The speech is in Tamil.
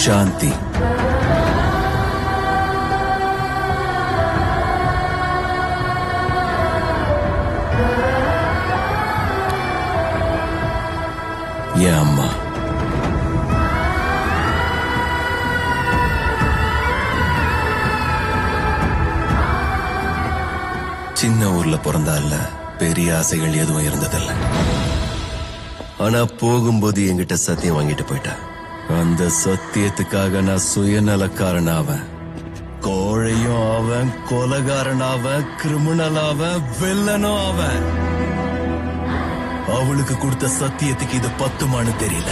சாந்தி. என் அம்மா. சின்ன ஊர்ல பிறந்தால பெரிய ஆசைகள் எதுவும் இருந்ததில்ல. ஆனா போகும்போது என்கிட்ட சத்தியம் வாங்கிட்டு போயிட்டா. அந்த சத்தியத்துக்காக நான் சுயநலக்காரன் ஆவன், கோழையும் ஆவன், கொலகாரன் ஆவன், கிரிமினல் ஆவன், வில்லனும் ஆவன். அவளுக்கு கொடுத்த சத்தியத்துக்கு இது பத்துமானு தெரியல.